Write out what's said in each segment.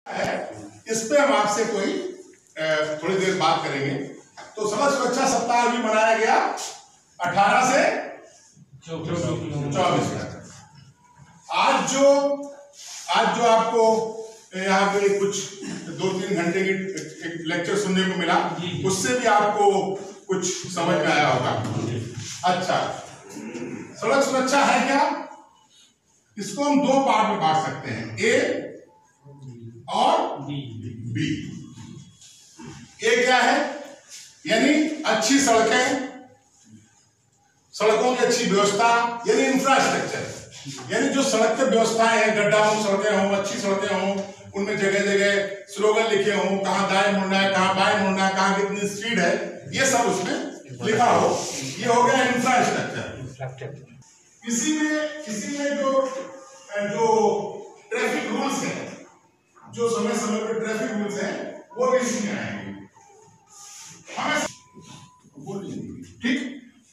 इस पे हम आपसे कोई थोड़ी देर बात करेंगे। तो सड़क सुरक्षा सप्ताह भी मनाया गया 18 से 24 तक। आज जो आपको यहाँ पे कुछ 2-3 घंटे की एक लेक्चर सुनने को मिला, उससे भी आपको कुछ समझ में आया होगा। अच्छा, सड़क सुरक्षा है क्या? इसको हम दो पार्ट में बांट सकते हैं, ए और बी। ए क्या है? यानी अच्छी सड़कें, सड़कों की अच्छी व्यवस्था, यानी इंफ्रास्ट्रक्चर, यानी जो सड़क की व्यवस्थाएं हैं, गड्ढा मुक्त सड़कें हों, अच्छी सड़कें हों, उनमें जगह जगह स्लोगन लिखे हों, कहाँ दाएं मुड़ना है, कहाँ बाएं मुड़ना है, कहाँ कितनी स्पीड है, ये सब उसमें लिखा हो। ये हो गया इंफ्रास्ट्रक्चर। इसी में जो ट्रैफिक रूल्स हैं, जो समय समय पर ट्रैफिक रूल्स हैं, वो भी इसमें आएंगे। ठीक,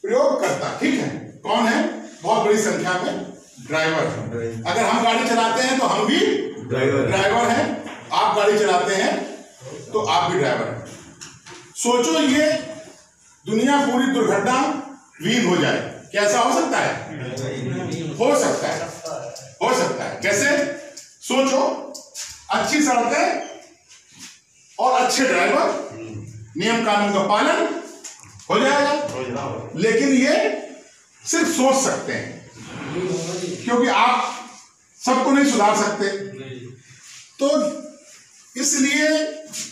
प्रयोगकर्ता, ठीक है, कौन है? बहुत बड़ी संख्या में ड्राइवर। अगर हम गाड़ी चलाते हैं तो हम भी ड्राइवर हैं, आप गाड़ी चलाते हैं तो आप भी ड्राइवर हैं। सोचो ये दुनिया पूरी दुर्घटना विहीन हो जाए, कैसा हो सकता है? हो सकता है। कैसे? सोचो, अच्छी सड़कें और अच्छे ड्राइवर, नियम कानून का पालन हो जाएगा। लेकिन ये सिर्फ सोच सकते हैं, क्योंकि आप सबको नहीं सुधार सकते। तो इसलिए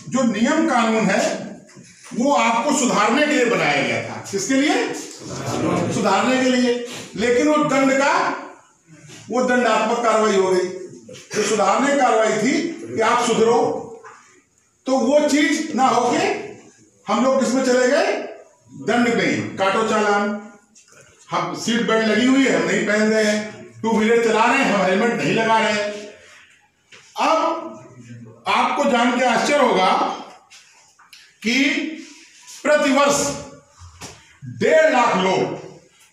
जो नियम कानून है वो आपको सुधारने के लिए बनाया गया था। किसके लिए? सुधारने के लिए। लेकिन वो दंडात्मक कार्रवाई हो गई। जो सुधारने की कार्रवाई थी कि आप सुधरो, तो वो चीज ना होके हम लोग किसमें चले गए? दंड में। काटो चालान। हम सीट बेल्ट लगी हुई है, हम नहीं पहन रहे हैं, 2 व्हीलर चला रहे हैं, हम हेलमेट नहीं लगा रहे हैं। अब आपको जान के आश्चर्य होगा कि प्रतिवर्ष 1.5 लाख लोग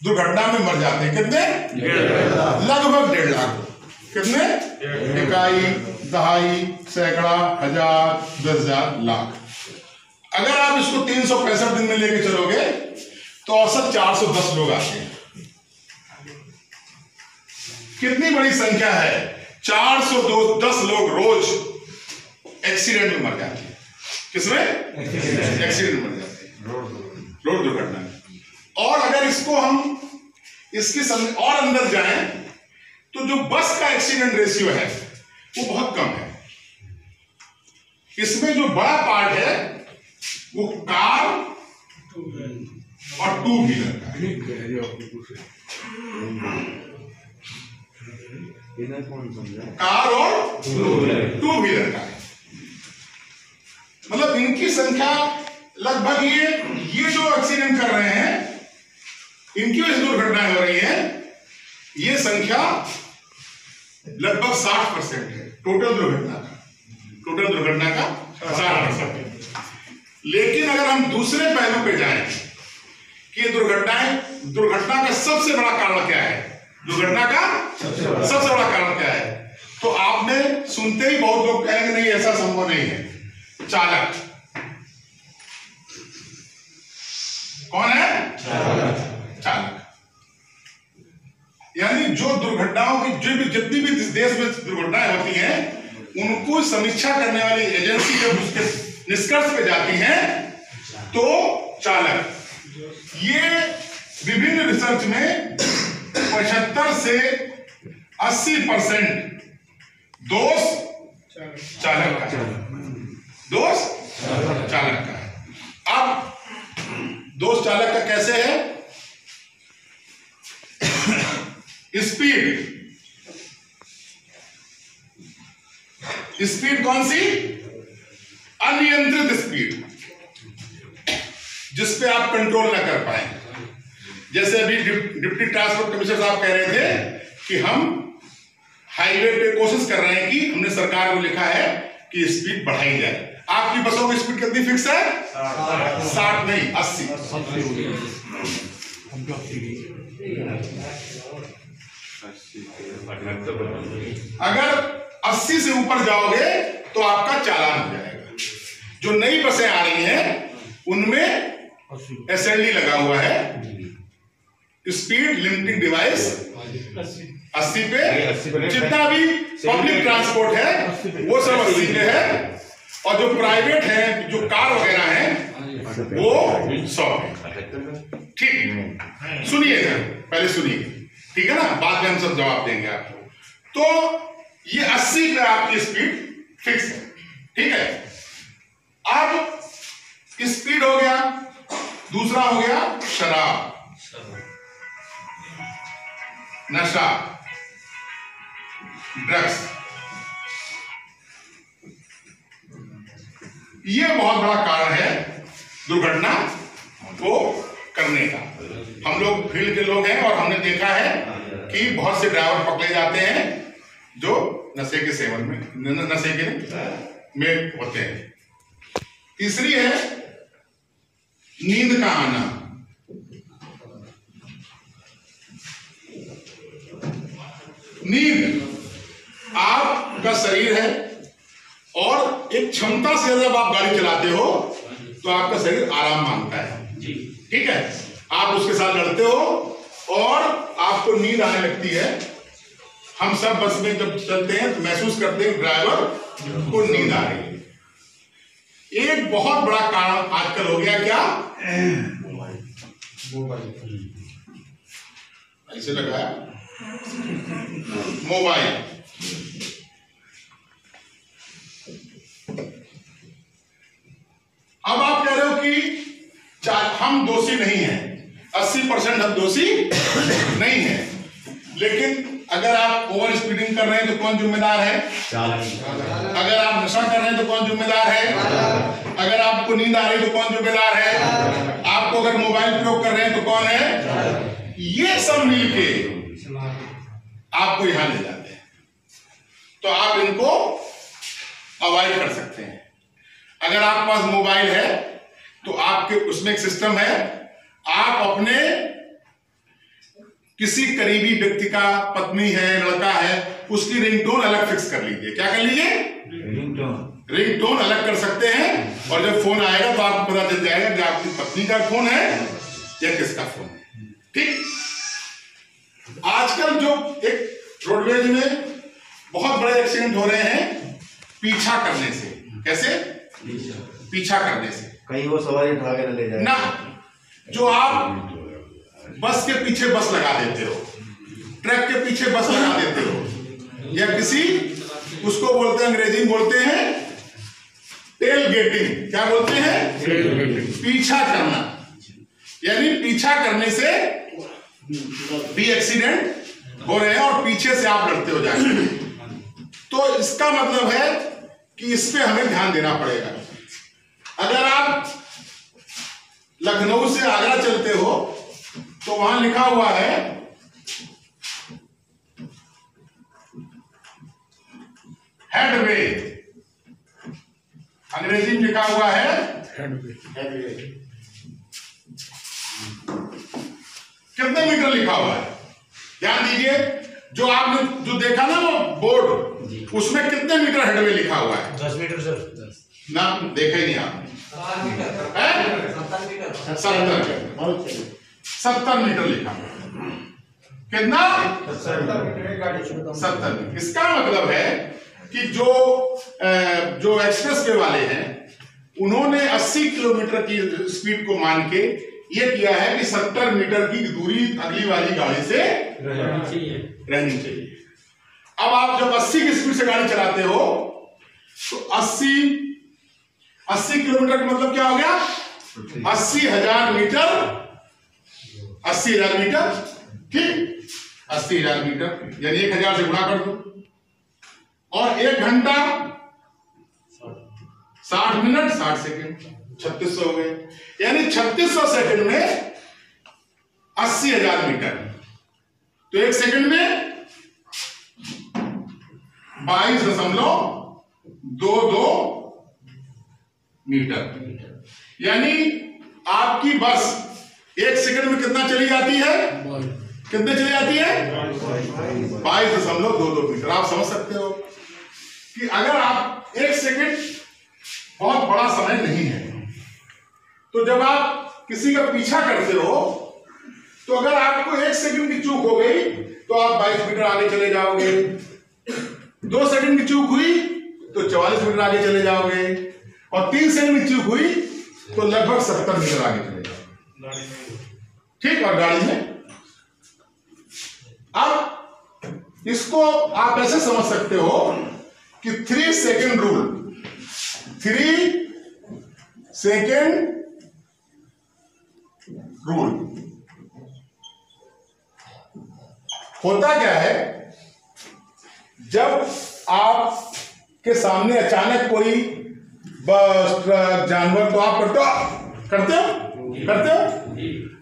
दुर्घटना में मर जाते हैं। कितने? लगभग 1.5 लाख। कितने? इकाई, दहाई, सैकड़ा, हजार, 10,000, लाख। अगर आप इसको 365 दिन में लेके चलोगे तो औसत 410 लोग आते हैं। कितनी बड़ी संख्या है? 410 लोग रोज एक्सीडेंट में मर जाते हैं। किसमें? एक्सीडेंट में मर जाते हैं, रोड दुर्घटना में। और अगर इसको हम और अंदर जाएं तो जो बस का एक्सीडेंट रेशियो है वो बहुत कम है। इसमें जो बड़ा पार्ट है वो कार और 2 व्हीलर का है। कार और 2 व्हीलर का है। मतलब इनकी संख्या लगभग ये जो एक्सीडेंट कर रहे हैं, इनकी वजह से दुर्घटनाएं हो रही हैं, ये संख्या लगभग 60% है टोटल दुर्घटना का 60%। लेकिन अगर हम दूसरे पहलू पे जाएं कि दुर्घटना का सबसे बड़ा कारण क्या है, दुर्घटना का सबसे बड़ा कारण क्या है, तो आपने सुनते ही बहुत लोग कहेंगे नहीं, ऐसा संभव नहीं है। चालक। कौन है? चालक। यानी जो दुर्घटनाओं की जितनी भी देश में दुर्घटनाएं होती हैं, उनको समीक्षा करने वाली एजेंसी जब उसके निष्कर्ष पे जाती हैं तो चालक। ये विभिन्न रिसर्च में 75 से 80% दोष चालक का है। दोष चालक का है। अब दोष चालक का कैसे है? स्पीड कौन सी? अनियंत्रित स्पीड, जिसपे आप कंट्रोल ना कर पाए। जैसे अभी डिप्टी ट्रांसपोर्ट कमिश्नर साहब कह रहे थे कि हम हाईवे पे कोशिश कर रहे हैं कि हमने सरकार को लिखा है कि स्पीड बढ़ाई जाए। आपकी बसों की स्पीड कितनी फिक्स है? 60 नहीं, 80। अगर 80 से ऊपर जाओगे तो आप जो नई बसें आ रही हैं उनमें SLD लगा हुआ है, स्पीड लिमिटिंग डिवाइस 80 पे, जितना भी पब्लिक ट्रांसपोर्ट है वो सब 80 पे है, और जो प्राइवेट है, जो कार वगैरह है वो 100 पे। ठीक, सुनिएगा, पहले सुनिए, ठीक है ना, बाद में हम सब जवाब देंगे आपको। तो ये 80 पे आपकी स्पीड फिक्स है, ठीक है। अब स्पीड हो गया, दूसरा हो गया शराब, नशा, ड्रग्स। ये बहुत बड़ा कारण है दुर्घटना को करने का। हम लोग फील्ड के लोग हैं और हमने देखा है कि बहुत से ड्राइवर पकड़े जाते हैं जो नशे के सेवन में, नशे के में होते हैं। तीसरी है नींद का आना। नींद आपका शरीर है और एक क्षमता से जब आप गाड़ी चलाते हो तो आपका शरीर आराम मांगता है, ठीक है। आप उसके साथ लड़ते हो और आपको नींद आने लगती है। हम सब बस में जब चलते हैं तो महसूस करते हैं ड्राइवर को नींद आ रही है। एक बहुत बड़ा कारण आजकल हो गया क्या, ऐसे लगाया मोबाइल। अब आप कह रहे हो कि हम दोषी नहीं हैं, 80% हम दोषी नहीं हैं, लेकिन अगर आप ओवर स्पीडिंग कर रहे हैं तो कौन जिम्मेदार है? अगर आप नशा कर रहे हैं तो कौन जिम्मेदार है? अगर आपको नींद आ रही है तो कौन जिम्मेदार है? आपको अगर मोबाइल प्रयोग कर रहे हैं तो कौन है? ये सब मिलके आपको यहां ले जाते हैं। तो आप इनको अवॉइड कर सकते हैं। अगर आपके पास मोबाइल है तो आपके उसमें एक सिस्टम है, आप अपने किसी करीबी व्यक्ति का, पत्नी है, लड़का है, उसकी रिंगटोन अलग फिक्स कर लीजिए। क्या कर लीजिए? रिंगटोन अलग कर सकते हैं, और जब फोन आएगा तो आपको पता चल जाएगा कि आपकी पत्नी का फोन है या किसका फोन है, ठीक। आजकल जो एक रोडवेज में बहुत बड़े एक्सीडेंट हो रहे हैं पीछा करने से। कैसे? पीछा करने से। कहीं वो सवारी उठा के ले जाए ना, जो आप बस के पीछे बस लगा देते हो, ट्रक के पीछे बस लगा देते हो, या किसी, उसको बोलते हैं, अंग्रेजी में बोलते हैं टेल गेटिंग। क्या बोलते हैं? पीछा करना। यानी पीछा करने से भी एक्सीडेंट हो रहे हैं और पीछे से आप लड़ते हो जाएंगे। तो इसका मतलब है कि इस पे हमें ध्यान देना पड़ेगा। अगर आप लखनऊ से आगरा चलते हो तो वहां लिखा हुआ है हेडवे, अंग्रेजी में लिखा हुआ है हेडवे। कितने मीटर लिखा हुआ है? ध्यान दीजिए, जो आपने जो देखा ना वो बोर्ड, उसमें कितने मीटर हेडवे लिखा हुआ है? 10 मीटर सर। ना, देखा ही नहीं आपने। 70 मीटर लिखा हुआ है। कितना? 70 मीटर। इसका मतलब है कि जो एक्सप्रेस वे वाले हैं उन्होंने 80 किलोमीटर की स्पीड को मान के ये किया है कि 70 मीटर की दूरी अगली वाली गाड़ी से रहनी चाहिए। अब आप जब 80 की स्पीड से गाड़ी चलाते हो तो 80 किलोमीटर का मतलब क्या हो गया? 80,000 मीटर। 80,000 मीटर, ठीक। 80,000 मीटर यानी 1,000 से गुणा कर दो, और 1 घंटा 60 मिनट 60 सेकेंड, 3600 हो गए। यानी 3600 सेकंड में 80,000 मीटर। तो 1 सेकंड में 22.22 मीटर। यानी आपकी बस 1 सेकंड में कितना चली जाती है? कितने चली जाती है? 22.22 मीटर। आप समझ सकते हो कि अगर आप 1 सेकंड बहुत बड़ा समय नहीं है। तो जब आप किसी का पीछा करते हो तो अगर आपको 1 सेकंड की चूक हो गई तो आप 22 मीटर आगे चले जाओगे, 2 सेकंड की चूक हुई तो 44 मीटर आगे चले जाओगे, और 3 सेकंड की चूक हुई तो लगभग 70 मीटर आगे चले जाओगे। ठीक, और गाड़ी में अब इसको आप ऐसे समझ सकते हो कि 3 सेकंड रूल, 3 सेकंड रूल होता क्या है, जब आपके सामने अचानक कोई बस, ट्रक, जानवर, तो आप करते हो।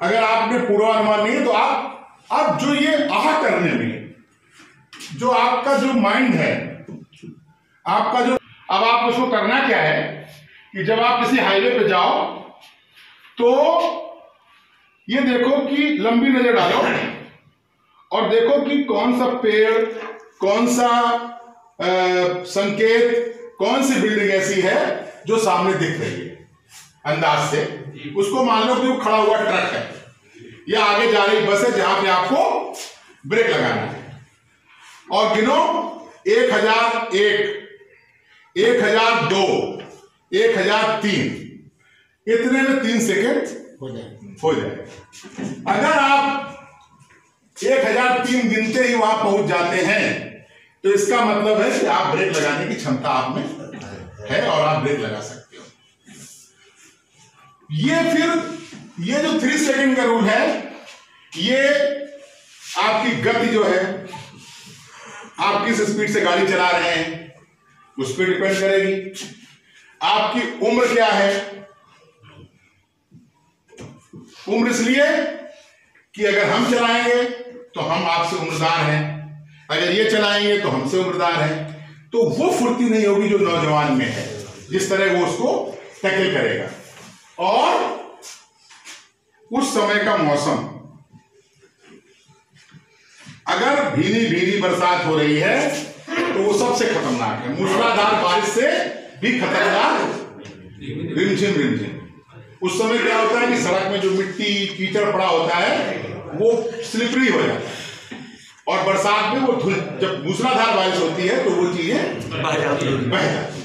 अगर आपने पूर्वानुमान नहीं है तो आप जो ये आह करने में जो आपका जो माइंड है, आपका जो, अब आप उसको करना क्या है कि जब आप किसी हाईवे पे जाओ तो ये देखो कि लंबी नजर डालो और देखो कि कौन सा पेड़, कौन सा संकेत, कौन सी बिल्डिंग ऐसी है जो सामने दिख रही है अंदाज से। उसको मान लो कि वो खड़ा हुआ ट्रक है या आगे जा रही बस है जहां पे आपको ब्रेक लगाना है, और गिनो 1001, 1002, 1003, इतने में 3 सेकेंड हो जाए। अगर आप 1003 गिनते ही वहां पहुंच जाते हैं तो इसका मतलब है कि आप ब्रेक लगाने की क्षमता आप में है और आप ब्रेक लगा सकते हो। ये जो 3 सेकंड का रूल है, ये आपकी गति जो है, आप किस स्पीड से गाड़ी चला रहे हैं उस पर डिपेंड करेगी। आपकी उम्र क्या है, उम्र इसलिए कि अगर हम चलाएंगे तो हम आपसे उम्रदार हैं, अगर ये चलाएंगे तो हमसे उम्रदार हैं, तो वो फुर्ती नहीं होगी जो नौजवान में है, जिस तरह वो उसको टैकल करेगा। और उस समय का मौसम, अगर भीनी भीनी बरसात हो रही है तो वो सबसे खतरनाक है, मूसलाधार बारिश से भी खतरनाक रिमझिम रिमझिम। उस समय क्या होता है कि सड़क में जो मिट्टी कीचड़ पड़ा होता है वो स्लिपरी हो जाता है, और बरसात में वो जब मूसलाधार बारिश होती है तो वो चीजें बह जाती है।